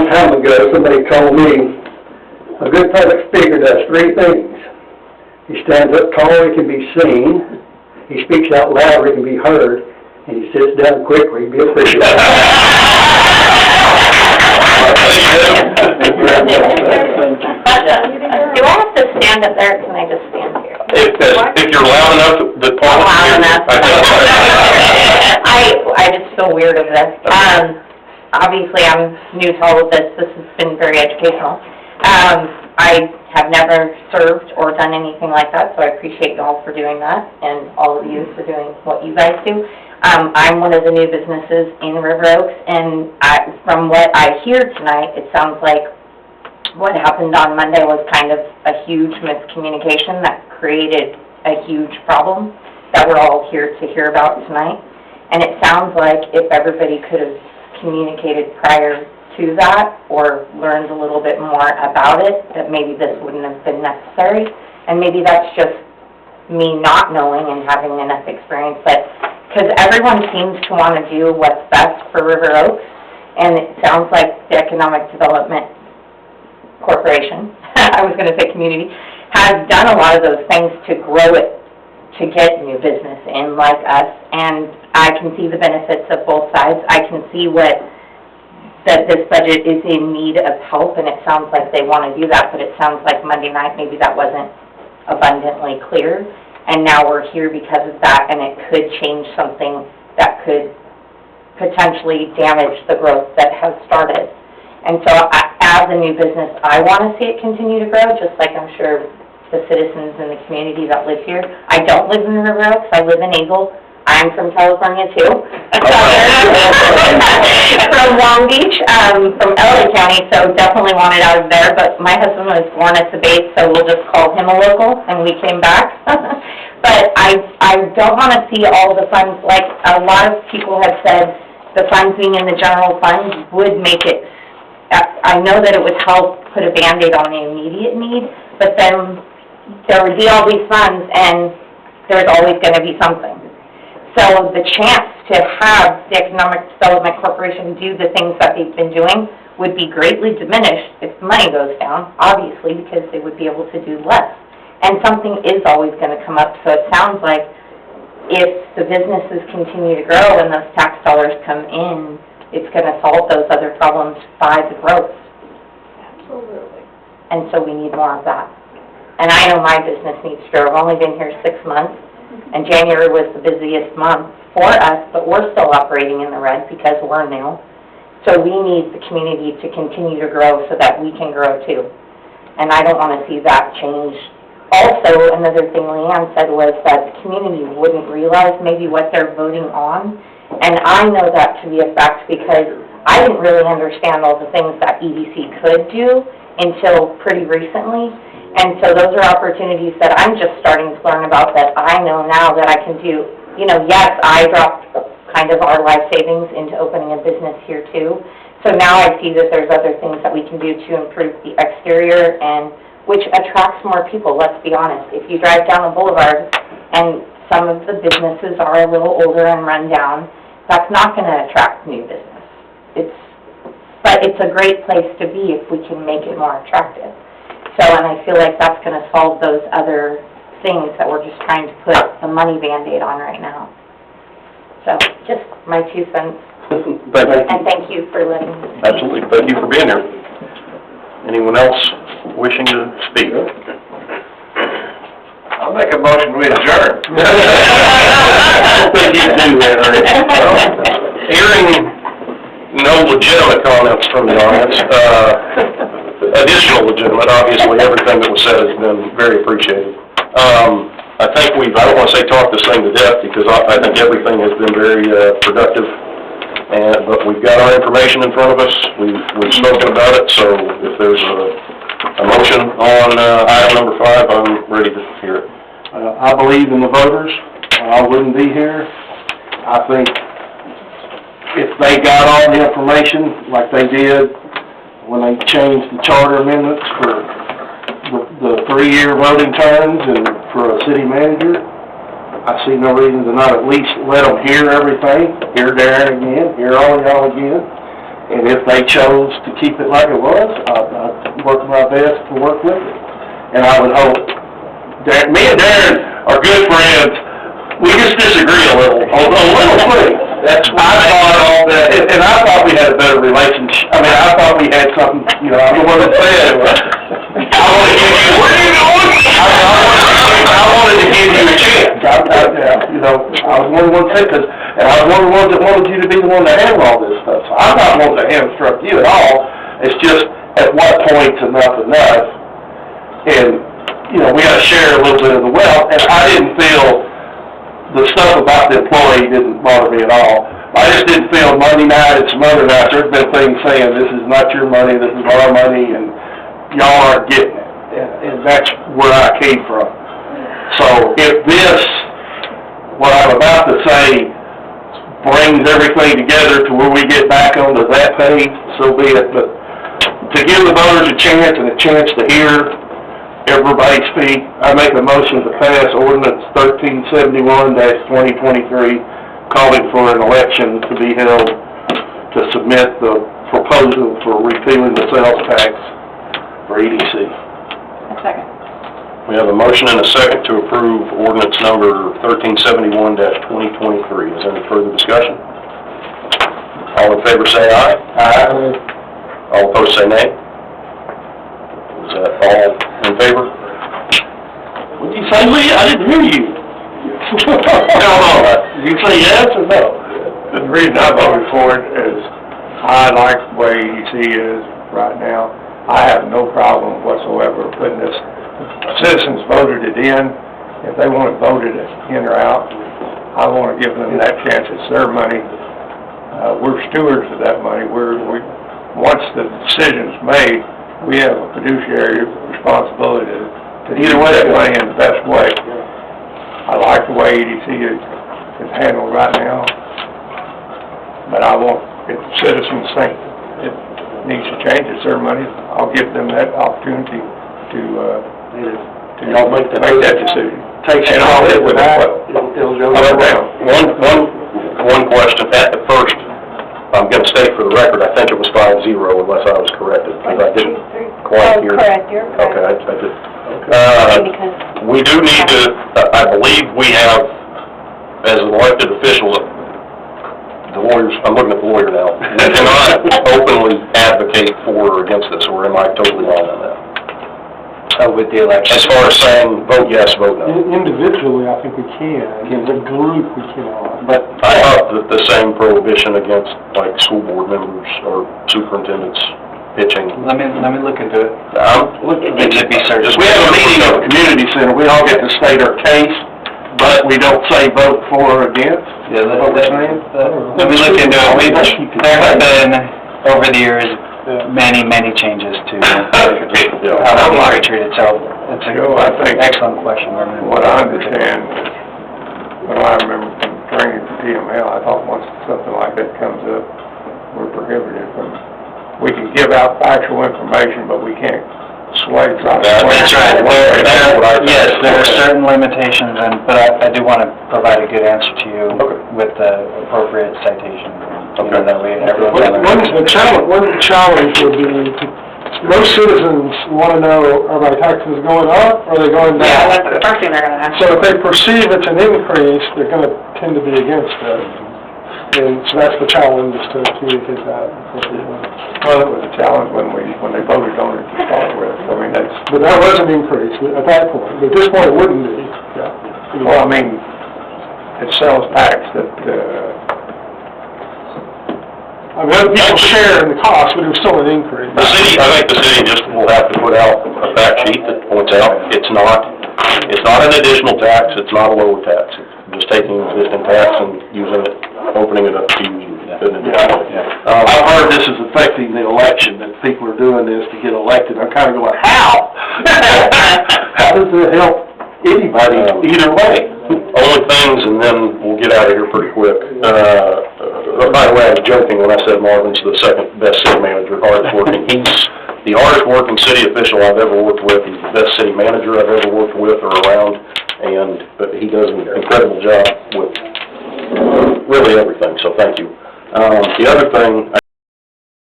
long time ago, somebody told me a good public speaker does three things. He stands up tall, he can be seen. He speaks out loud, he can be heard. And he sits down quickly, be appreciated. Do I have to stand up there, or can I just stand here? If you're loud enough, the Paul loud enough. I just feel weird of this. Obviously, I'm new to all of this. This has been very educational. I have never served or done anything like that, so I appreciate you all for doing that, and all of you for doing what you guys do. I'm one of the new businesses in River Oaks, and from what I hear tonight, it sounds like what happened on Monday was kind of a huge miscommunication that created a huge problem that we're all here to hear about tonight. And it sounds like if everybody could have communicated prior to that or learned a little bit more about it, that maybe this wouldn't have been necessary. And maybe that's just me not knowing and having enough experience, but because everyone seems to want to do what's best for River Oaks, and it sounds like the Economic Development Corporation, I was going to say community, has done a lot of those things to grow it, to get new business in like us, and I can see the benefits of both sides. I can see that this budget is in need of help, and it sounds like they want to do that, but it sounds like Monday night maybe that wasn't abundantly clear. And now we're here because of that, and it could change something that could potentially damage the growth that has started. And so as a new business, I want to see it continue to grow, just like I'm sure the citizens in the community that live here. I don't live in River Oaks, I live in Eagle. I'm from California too. From Long Beach, from LA County, so definitely wanted out of there. But my husband was born at the base, so we'll just call him a local, and we came back. But I don't want to see all the funds, like a lot of people have said, the funds being in the general fund would make it, I know that it would help put a Band-Aid on the immediate need, but then there would be all these funds, and there's always going to be something. So the chance to have the Economic Development Corporation do the things that they've been doing would be greatly diminished if the money goes down, obviously, because they would be able to do less. And something is always going to come up, so it sounds like if the businesses continue to grow and those tax dollars come in, it's going to solve those other problems by the growth. Absolutely. And so we need more of that. And I know my business needs to grow. I've only been here 6 months. And January was the busiest month for us, but we're still operating in the red because we're new. So we need the community to continue to grow so that we can grow too. And I don't want to see that change. Also, another thing Leanne said was that the community wouldn't realize maybe what they're voting on. And I know that to be a fact because I didn't really understand all the things that EDC could do until pretty recently. And so those are opportunities that I'm just starting to learn about that I know now that I can do. You know, yes, I dropped kind of our life savings into opening a business here too. So now I see that there's other things that we can do to improve the exterior, and which attracts more people, let's be honest. If you drive down the boulevard and some of the businesses are a little older and run down, that's not going to attract new business. But it's a great place to be if we can make it more attractive. So, and I feel like that's going to solve those other things that we're just trying to put the money Band-Aid on right now. So, just my 2 cents. And thank you for letting me speak. Absolutely. Thank you for being here. Anyone else wishing to speak? I'll make a motion we adjourn. I don't think you do that, Hearing no legitimate comments from the audience, additional legitimate, obviously, everything that was said has been very appreciated. I think I don't want to say talk this thing to death, because I think everything has been very productive, but we've got our information in front of us, we've spoken about it, so if there's a motion on item number 5, I'm ready to hear it. I believe in the voters. I wouldn't be here. I think if they got all the information like they did when they changed the charter amendments for the 3-year voting terms and for a city manager, I see no reason to not at least let them hear everything, hear Darren again, hear all of y'all again, And if they chose to keep it like it was, I'd work my best to work with it. And I would hope, me and Darren are good friends, we just disagree a little, on little things. That's why I thought all that, and I thought we had a better relationship. I mean, I thought we had something, you know, I'm the one that said, I wanted to give you, what are you doing? I wanted to give you a chance. You know, I was one of the ones that said, and I was one of the ones that wanted you to be the one to handle all this stuff. So I'm not wanting to hamstrung you at all. It's just, at what point's enough enough? And, you know, we gotta share a little bit of the wealth, and I didn't feel, the stuff about the employee didn't bother me at all. I just didn't feel Monday night and some other nights, there's been things saying, this is not your money, this is our money, and y'all aren't getting it. And that's where I came from. So if this, what I'm about to say, brings everything together to where we get back onto that page, so be it. But to give the voters a chance and a chance to hear everybody speak, I make a motion to pass ordinance 1371-2023, calling for an election to be held to submit the proposal for repealing the sales tax for EDC. A second. We have a motion and a second to approve ordinance number 1371-2023. Is there any further discussion? All in favor say aye. Aye. All opposed say nay. Is that all in favor? What did you say, Lee? I didn't hear you. No. Did you say yes or no? The reason I voted for it is I like the way EDC is right now. I have no problem whatsoever putting this, citizens voted it in. If they want to vote it in or out, I want to give them that chance. It's their money. We're stewards of that money. Once the decision's made, we have a fiduciary responsibility to use that money in the best way. I like the way EDC is handled right now, but I want, if the citizens think it needs to change, it's their money, I'll give them that opportunity to make that decision. And I'll live with it. One question. At first, I'm going to state for the record, I think it was 5-0 unless I was corrected, because I didn't quite hear. Correct, you're correct. Okay, I did. We do need to, I believe we have, as an elected official, the lawyers, I'm looking at the lawyer now, we cannot openly advocate for or against this, or am I totally wrong on that? With the election. As far as saying, vote yes, vote no. Individually, I think we can. As a group, we cannot. But I thought that the same prohibition against, like, school board members or superintendents pitching. Let me look into it. we have a meeting at the community center, we all get to state our case, but we don't say vote for or against. Yeah, What we're saying? let me look into it. There have been, over the years, many changes to how we are treated, so it's an excellent question. What I understand, what I remember from training for TML, I thought once something like that comes up, we're prohibited from, we can give out factual information, but we can't sway. That's right. Yes, there are certain limitations, but I do want to provide a good answer to you with the appropriate citation. That way everyone's the challenge would be, most citizens want to know, are my taxes going up, or are they going down? Yeah, that's the first thing they're gonna ask. So if they perceive it's an increase, they're going to tend to be against it. And so that's the challenge, is to communicate that. Well, it was a challenge when they voted on it to start with. I mean, But that was an increase at that point, but at this point it wouldn't be. well, I mean, it's sales tax that, I mean, other people share in the cost, but it was still an increase. I think the city just will have to put out a fact sheet that points out it's not an additional tax, it's not a lower tax. It's just taking existing tax and using it, opening it up to use it. I've heard this is affecting the election, that people are doing this to get elected. I'm kind of going, how? How does it help anybody either way? Only things, and then we'll get out of here pretty quick. By the way, I was joking when I said Marvin's the second best city manager, hardest working. He's the hardest working city official I've ever worked with. He's the best city manager I've ever worked with or around, but he does an incredible job with really everything, so thank you. The other thing,